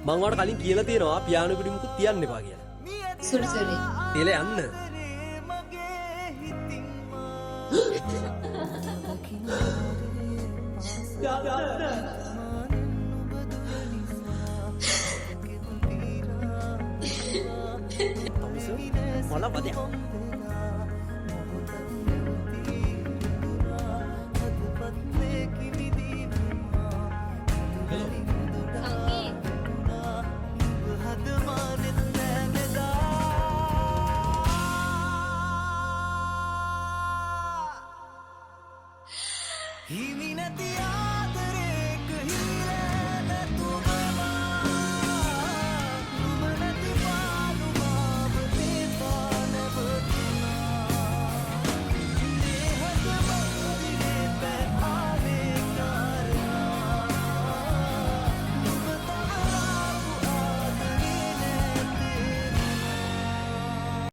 මං වට කලින් කියලා තියෙනවා පියානෝ පිටි මුකුත් තියන්න එපා කියලා. Sorry sorry. එල යන්න. මල වදයක්.